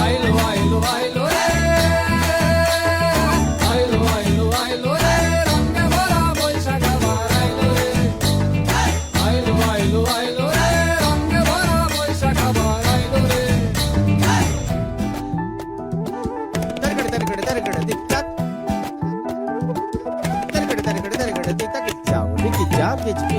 আইলো আইলো আইলো রে আইলো আইলো আইলো রে রঙে ভরা বৈশাখ আবার আইলো রে আইলো আইলো আইলো রে রঙে ভরা বৈশাখ আবার আইলো রে তরগড় তরগড় তরগড় দিক্কাত তরগড় তরগড় তরগড় দিক্কাত যাও দিকি যাও দিকি